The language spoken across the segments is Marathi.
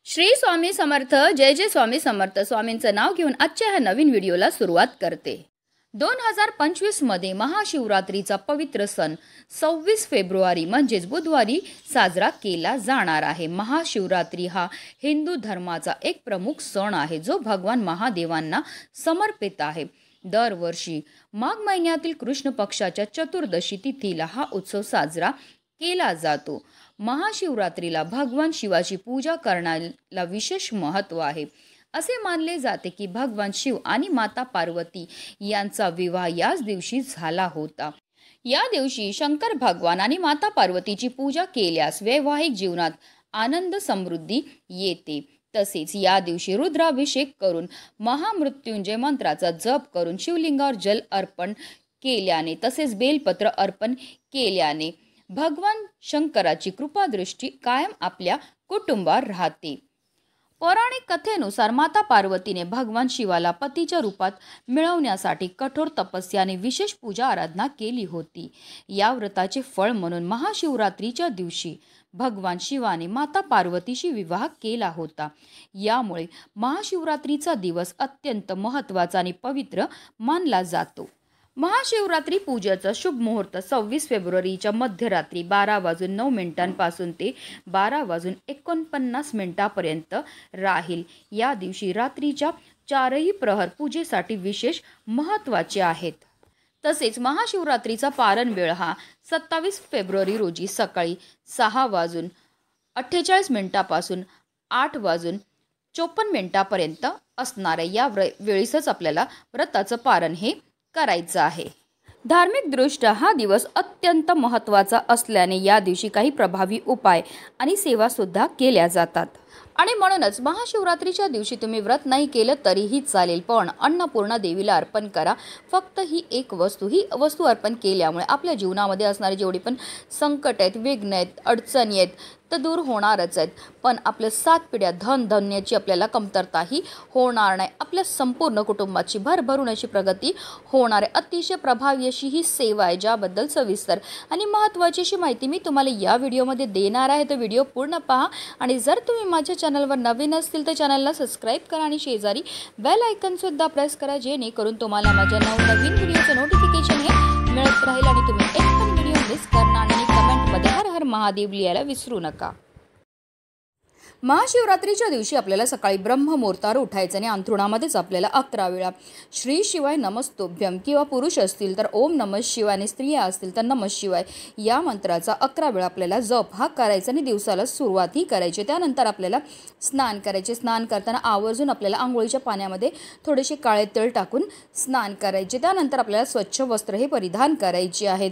श्री स्वामी समर्थ. जय जय स्वामी समर्थ. स्वामींचं नाव घेऊन आजच्या ह्या नवीन व्हिडिओला सुरुवात करते. 2025 मध्ये महाशिवरात्रीचा पवित्र सण 26 फेब्रुवारी म्हणजेच बुधवारी साजरा केला जाणार आहे. महाशिवरात्री हा हिंदू धर्माचा एक प्रमुख सण आहे जो भगवान महादेवांना समर्पित आहे. दरवर्षी माघ महिन्यातील कृष्ण पक्षाच्या चतुर्दशी तिथीला हा उत्सव साजरा केला जातो. महाशिवरात्रीला भगवान शिवाची पूजा करण्याला विशेष महत्त्व आहे. असे मानले जाते की भगवान शिव आणि माता पार्वती यांचा विवाह याच दिवशी झाला होता. या दिवशी शंकर भगवान आणि माता पार्वतीची पूजा केल्यास वैवाहिक जीवनात आनंद समृद्धी येते. तसेच या दिवशी रुद्राभिषेक करून महामृत्युंजय मंत्राचा जप करून शिवलिंगावर जल अर्पण केल्याने तसेच बेलपत्र अर्पण केल्याने भगवान शंकराची कृपादृष्टी कायम आपल्या कुटुंबावर राहते. पौराणिक कथेनुसार माता पार्वतीने भगवान शिवाला पतीच्या रूपात मिळवण्यासाठी कठोर तपस्याने विशेष पूजा आराधना केली होती. या व्रताचे फळ म्हणून महाशिवरात्रीच्या दिवशी भगवान शिवाने माता पार्वतीशी विवाह केला होता. यामुळे महाशिवरात्रीचा दिवस अत्यंत महत्त्वाचा आणि पवित्र मानला जातो. महाशिवरात्री पूजेचा शुभ मुहूर्त 26 फेब्रुवारीच्या मध्यरात्री 12:09 ते 12:49 राहील. या दिवशी रात्रीच्या 4ही प्रहर पूजेसाठी विशेष महत्त्वाचे आहेत. तसेच महाशिवरात्रीचा पारण वेळ हा 27 फेब्रुवारी रोजी सकाळी 6:48 पासून 8:54 असणार आहे. या वेळीसच आपल्याला व्रताचं पारण हे करायचं आहे. धार्मिक दृष्ट्या हा दिवस अत्यंत महत्त्वाचा असल्याने या दिवशी काही प्रभावी उपाय आणि सेवा सुद्धा केल्या जातात. आणि म्हणूनच महाशिवरात्रीच्या दिवशी तुम्ही व्रत नाही केलं तरीही चालेल, पण अन्नपूर्णा देवीला अर्पण करा. फक्त ही वस्तू अर्पण केल्यामुळे आपल्या जीवनामध्ये असणारे जेवढे पण संकट आहेत, विघ्न आहेत, अडचणी आहेत तर दूर होणारच आहेत. पण आपल्या 7 पिढ्या धनधान्याची आपल्याला कमतरताही होणार नाही. आपल्या संपूर्ण कुटुंबाची भरभरून अशी प्रगती होणार आहे. अतिशय प्रभावी अशी ही सेवा आहे ज्याबद्दल सविस्तर आणि महत्त्वाची अशी माहिती मी तुम्हाला या व्हिडिओमध्ये देणार आहे. तर व्हिडिओ पूर्ण पहा आणि जर तुम्ही माझ्या चॅनलवर नवीन असतील तर चॅनलला सबस्क्राईब करा आणि शेजारी बेल आयकॉन सुद्धा प्रेस करा, जेणेकरून तुम्हाला माझ्या नवनवीन व्हिडिओचं नोटिफिकेशन हे मिळत राहील आणि तुम्ही एक पण व्हिडिओ मिस करणार नाही. कमेंटमध्ये हर हर महादेव लिहायला विसरू नका. महाशिवरात्रीच्या दिवशी आपल्याला सकाळी ब्रह्ममुहूर्तावर उठायचं आणि अंथरुणामध्येच आपल्याला 11 वेळा श्री शिवाय नमस्तोभ्यम किंवा पुरुष असतील तर ओम नमः शिवाय आणि स्त्रिया असतील तर नमः शिवाय या मंत्राचा 11 वेळा आपल्याला जप हा करायचा आणि दिवसाला सुरुवातही करायची. त्यानंतर आपल्याला स्नान करायचे. स्नान करताना आवर्जून आपल्याला आंघोळीच्या पाण्यामध्ये थोडेसे काळे तेल टाकून स्नान करायचे. त्यानंतर आपल्याला स्वच्छ वस्त्र हे परिधान करायचे आहेत.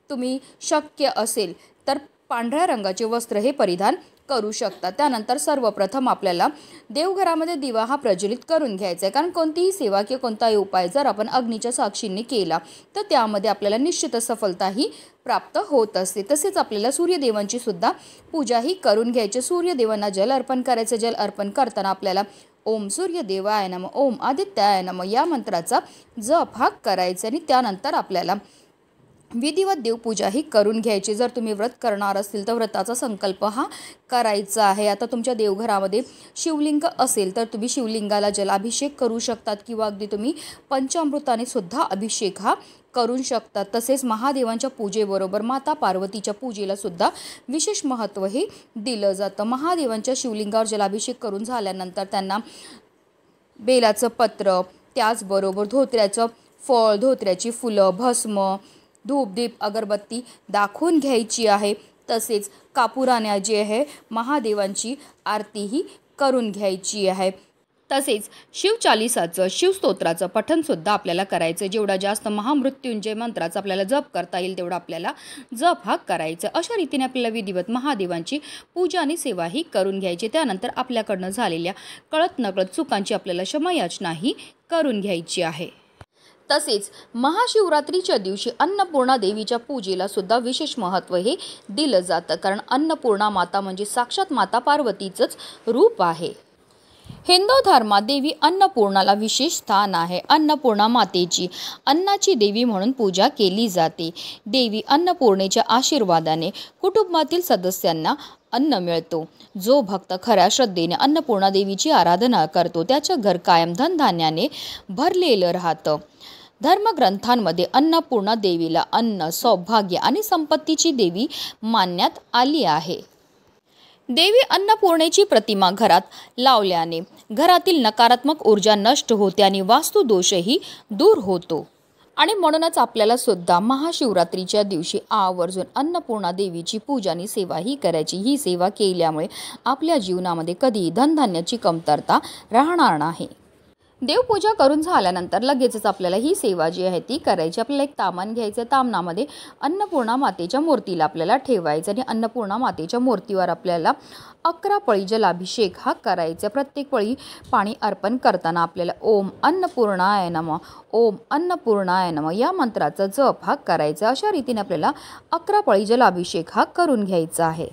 तुम्ही शक्य असेल तर पांढऱ्या रंगाचे वस्त्र हे परिधान करू शकता. त्यानंतर सर्वप्रथम आपल्याला देवघरामध्ये दिवा हा प्रज्वलित करून घ्यायचा आहे. कारण कोणतीही सेवा किंवा कोणताही उपाय जर आपण अग्नीच्या साक्षीने केला तर त्यामध्ये आपल्याला निश्चित सफलताही प्राप्त होत असते. तसेच आपल्याला सूर्यदेवांची सुद्धा पूजाही करून घ्यायची. सूर्यदेवांना जल अर्पण करायचं. जल अर्पण करताना आपल्याला ओम सूर्यदेवाय नमः, ओम आदित्याय नमः या मंत्राचा जप हा करायचा आणि त्यानंतर आपल्याला विधिवत देवपूजाही करून घ्यायची. जर तुम्ही व्रत करणार असतील तर व्रताचा संकल्प हा करायचा आहे. आता तुमच्या देवघरामध्ये शिवलिंग असेल तर तुम्ही शिवलिंगाला जलाभिषेक करू शकतात किंवा अगदी तुम्ही पंचामृताने सुद्धा अभिषेक हा करू शकतात. तसेच महादेवांच्या पूजेबरोबर माता पार्वतीच्या पूजेला सुद्धा विशेष महत्त्व हे दिलं जातं. महादेवांच्या शिवलिंगावर जलाभिषेक करून झाल्यानंतर त्यांना बेलाचं पत्र, त्याचबरोबर धोत्र्याचं फळ, धोत्र्याची फुलं, भस्म, धूप, दीप, अगरबत्ती दाखवून घ्यायची आहे. तसेच कापुराने जे आहे महादेवांची आरतीही करून घ्यायची आहे. तसेच शिवचालिसाचं, शिवस्तोत्राचं पठणसुद्धा आपल्याला करायचं. जेवढा जास्त महामृत्युंजय मंत्राचा आपल्याला जप करता येईल तेवढा आपल्याला जप हा करायचा. अशा रीतीने आपल्याला विधिवत महादेवांची पूजा आणि सेवाही करून घ्यायची. त्यानंतर आपल्याकडनं झालेल्या कळत नकळत चुकांची आपल्याला क्षमायाचनाही करून घ्यायची आहे. तसेच महाशिवरात्रीच्या दिवशी अन्नपूर्णा देवीच्या पूजेला सुद्धा विशेष महत्त्व हे दिलं जातं. कारण अन्नपूर्णा माता म्हणजे साक्षात माता पार्वतीचंच रूप आहे. हिंदू धर्मात देवी अन्नपूर्णाला विशेष स्थान आहे. अन्नपूर्णा मातेची अन्नाची देवी म्हणून पूजा केली जाते. देवी अन्नपूर्णेच्या आशीर्वादाने कुटुंबातील सदस्यांना अन्न मिळतो. जो भक्त खऱ्या श्रद्धेने अन्नपूर्णा देवीची आराधना करतो त्याचं घर कायम धनधान्याने भरलेलं राहतं. धर्मग्रंथांमध्ये अन्नपूर्णा देवीला अन्न, सौभाग्य आणि संपत्तीची देवी मानण्यात आली आहे. देवी अन्नपूर्णेची प्रतिमा घरात लावल्याने घरातील नकारात्मक ऊर्जा नष्ट होते आणि वास्तुदोषही दूर होतो. आणि म्हणूनच आपल्याला सुद्धा महाशिवरात्रीच्या दिवशी आवर्जून अन्नपूर्णा देवीची पूजा आणि सेवा ही करायची. ही सेवा केल्यामुळे आपल्या जीवनामध्ये कधीही धनधान्याची कमतरता राहणार नाही. देवपूजा करून झाल्यानंतर लगेचच आपल्याला ही सेवा जी आहे ती करायची. आपल्याला एक तामान घ्यायचं. तामनामध्ये अन्नपूर्णा मातेच्या मूर्तीला आपल्याला ठेवायचं आणि अन्नपूर्णा मातेच्या मूर्तीवर आपल्याला 11 पळी जलाभिषेक हा करायचा. प्रत्येक पळी पाणी अर्पण करताना आपल्याला ओम अन्नपूर्णाय नमः, ओम अन्नपूर्णाय नमः या मंत्राचा जप हा करायचा. अशा रीतीने आपल्याला 11 पळी जलाभिषेक हा करून घ्यायचा आहे.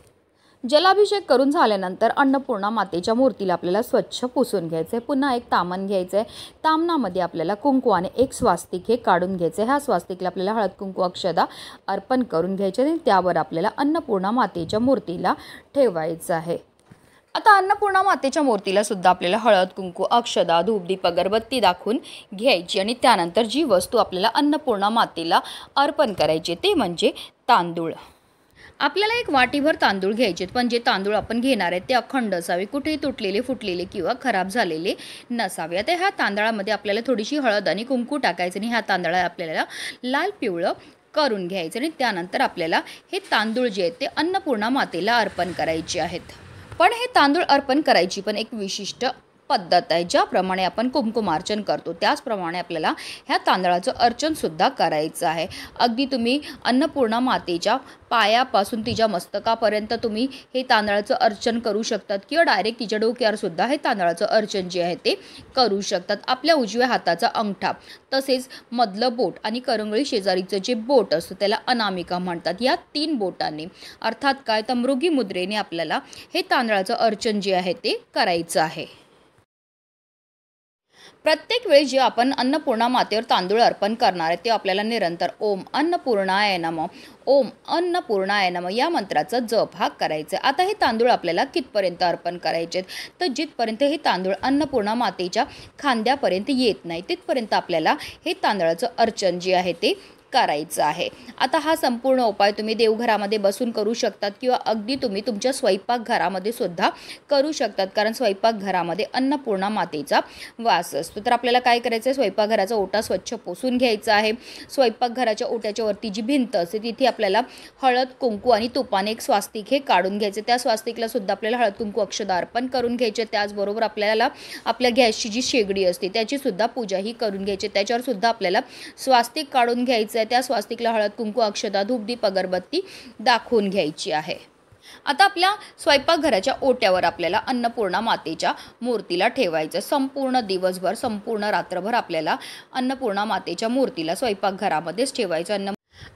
जलाभिषेक करून झाल्यानंतर अन्नपूर्णा मातेच्या मूर्तीला आपल्याला स्वच्छ पुसून घ्यायचं आहे. पुन्हा एक तामन घ्यायचं आहे. तामनामध्ये आपल्याला कुंकवाने एक स्वास्तिक हे काढून घ्यायचं आहे. ह्या स्वास्तिकला आपल्याला हळद कुंकू अक्षदा अर्पण करून घ्यायचे आणि त्यावर आपल्याला अन्नपूर्णा मातेच्या मूर्तीला ठेवायचं आहे. आता अन्नपूर्णा मातेच्या मूर्तीला सुद्धा आपल्याला हळद कुंकू अक्षदा धूपदीप अगरबत्ती दाखवून घ्यायची आणि त्यानंतर जी वस्तू आपल्याला अन्नपूर्णा मातेला अर्पण करायची ते म्हणजे तांदूळ. आपल्याला एक वाटीभर तांदूळ घ्यायचे, पण जे तांदूळ आपण घेणार आहेत ते अखंड असावे, कुठेही तुटलेले फुटलेले किंवा खराब झालेले नसावे. आता ह्या तांदळामध्ये आपल्याला थोडीशी हळद आणि कुंकू टाकायचं आणि ह्या तांदळा आपल्याला लाल पिवळं करून घ्यायचं आणि त्यानंतर आपल्याला हे तांदूळ जे आहेत ते अन्नपूर्णा मातेला अर्पण करायचे आहेत. पण हे तांदूळ अर्पण करायची पण एक विशिष्ट पद्धत आहे. ज्याप्रमाणे आपण कुंकुमार्चन करतो त्याचप्रमाणे आपल्याला ह्या तांदळाचं अर्चन सुद्धा करायचं आहे. अगदी तुम्ही अन्नपूर्णा मातेच्या पायापासून तिच्या मस्तकापर्यंत तुम्ही हे तांदळाचं अर्चन करू शकतात किंवा डायरेक्ट तिच्या डोक्यावर सुद्धा हे तांदळाचं अर्चन जे आहे ते करू शकतात. आपल्या उजव्या हाताचा अंगठा तसेच मधलं बोट आणि करंगळी शेजारीचं जे बोट असतं त्याला अनामिका म्हणतात. या 3 बोटांनी अर्थात काय तर मृगी मुद्रेने आपल्याला हे तांदळाचं अर्चन जे आहे ते करायचं आहे. प्रत्येक वेळी जे आपण अन्नपूर्णा मातेवर तांदूळ अर्पण करणार आहे ते आपल्याला निरंतर ओम अन्नपूर्णाय नमः, ओम अन्नपूर्णाय नमः या मंत्राचा जप हा करायचा. आता हे तांदूळ आपल्याला कितपर्यंत अर्पण करायचे तर जिथपर्यंत हे तांदूळ अन्नपूर्णा मातेच्या खांद्यापर्यंत येत नाही तिथपर्यंत आपल्याला हे तांदळाचं अर्चन जे आहे ते करायचं आहे. आता हा संपूर्ण उपाय तुम्ही देवघरामध्ये बसून करू शकतात किंवा अगदी तुम्ही तुमच्या स्वयंपाकघरामध्ये सुद्धा करू शकतात, कारण स्वयंपाकघरामध्ये अन्नपूर्णा मातेचा वास असतो. तर आपल्याला काय करायचं आहे, स्वयंपाकघराचा ओटा स्वच्छ पुसून घ्यायचा आहे. स्वयंपाकघराच्या ओट्याच्या वरती जी भिंत असते तिथे आपल्याला हळद कुंकू आणि तुपाने एक स्वास्तिक हे काढून घ्यायचे. त्या स्वास्तिकला सुद्धा आपल्याला हळद कुंकू अक्षदा अर्पण करून घ्यायचे. त्याचबरोबर आपल्याला आपल्या गॅसची जी शेगडी असते त्याची सुद्धा पूजा ही करून घ्यायची. त्याच्यावर सुद्धा आपल्याला स्वास्तिक काढून घ्यायचं. त्या स्वास्तिकला हळद कुंकू अक्षदा धूपदीप अगरबत्ती दाखवून घ्यायची आहे. आता आपल्या स्वयंपाकघराच्या ओट्यावर आपल्याला अन्नपूर्णा मातेच्या मूर्तीला ठेवायचं. संपूर्ण दिवसभर संपूर्ण रात्रभर आपल्याला अन्नपूर्णा मातेच्या मूर्तीला स्वयंपाकघरामध्येच ठेवायचं.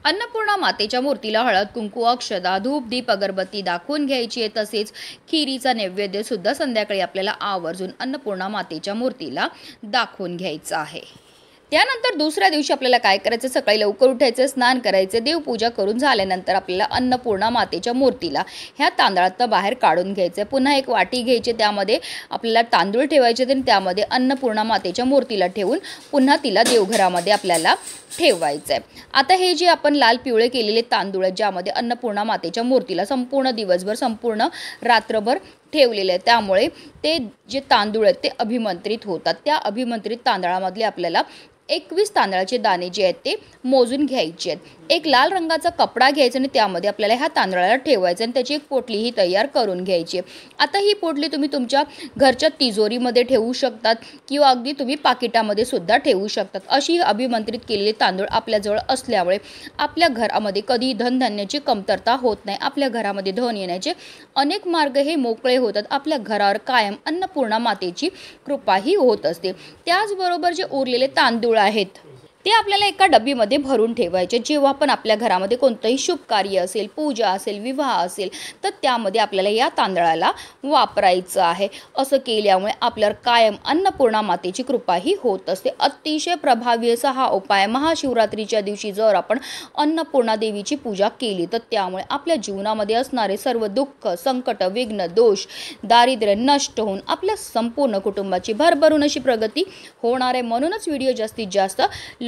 अन्नपूर्णा मातेच्या मूर्तीला हळद कुंकू अक्षदा धूप दीप अगरबत्ती दाखवून घ्यायची आहे. तसेच खिरीचा नैवेद्य सुद्धा संध्याकाळी आपल्याला आवर्जून अन्नपूर्णा मातेच्या मूर्तीला दाखवून घ्यायचं आहे. त्यानंतर दुसऱ्या दिवशी आपल्याला काय करायचं, सकाळी लवकर उठायचं, स्नान करायचं. देवपूजा करून झाल्यानंतर आपल्याला अन्नपूर्णा मातेच्या मूर्तीला ह्या तांदळातनं बाहेर काढून घ्यायचं. पुन्हा एक वाटी घ्यायची, त्यामध्ये आपल्याला तांदूळ ठेवायचे आणि त्यामध्ये अन्नपूर्णा मातेच्या मूर्तीला ठेवून पुन्हा तिला देवघरामध्ये आपल्याला ठेवायचं आहे. आता हे जे आपण लाल पिवळे केलेले तांदूळ आहेत ज्यामध्ये अन्नपूर्णा मातेच्या मूर्तीला संपूर्ण दिवसभर संपूर्ण रात्रभर ठेवलेले आहे, त्यामुळे ते जे तांदूळ आहेत ते अभिमंत्रित होतात. त्या अभिमंत्रित तांदळामधले आपल्याला 21 तांदळाचे दाणे जे आहेत ते मोजून घ्यायचे आहेत. एक लाल रंगाचा कपडा घ्यायचा आणि त्यामध्ये आपल्याला ह्या तांदळाला ठेवायचं आणि त्याची एक पोटली ही तयार करून घ्यायची. आता ही पोटली तुम्ही तुमच्या घरच्या तिजोरीमध्ये ठेवू शकतात किंवा अगदी तुम्ही पाकिटामध्ये सुद्धा ठेवू शकतात. अशी अभिमंत्रित केलेले तांदूळ आपल्याजवळ असल्यामुळे आपल्या घरामध्ये कधी धनधान्याची कमतरता होत नाही. आपल्या घरामध्ये धन येण्याचे अनेक मार्ग हे मोकळे होतात. आपल्या घरावर कायम अन्नपूर्णा मातेची कृपाही होत असते. त्याचबरोबर जे उरलेले तांदूळ आहेत ते आपल्याला एका डबीमध्ये भरून ठेवायचे. जेव्हा पण आपल्या घरामध्ये कोणतंही शुभ कार्य असेल, पूजा असेल, विवाह असेल, तर त्यामध्ये आपल्याला या तांदळाला वापरायचं आहे. असं केल्यामुळे आपल्यावर कायम अन्नपूर्णा मातेची कृपाही होत असते. अतिशय प्रभावी असा हा उपाय. महाशिवरात्रीच्या दिवशी जर आपण अन्नपूर्णा देवीची पूजा केली तर त्यामुळे आपल्या जीवनामध्ये असणारे सर्व दुःख, संकट, विघ्न, दोष, दारिद्र्य नष्ट होऊन आपल्या संपूर्ण कुटुंबाची भरभरून अशी प्रगती होणार आहे. म्हणूनच व्हिडिओ जास्तीत जास्त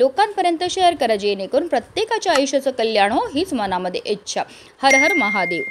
लोकांपर्यंत शेअर करा, जेणेकरून प्रत्येकाच्या आयुष्याचं कल्याण हो हीच मनामध्ये इच्छा. हर हर महादेव.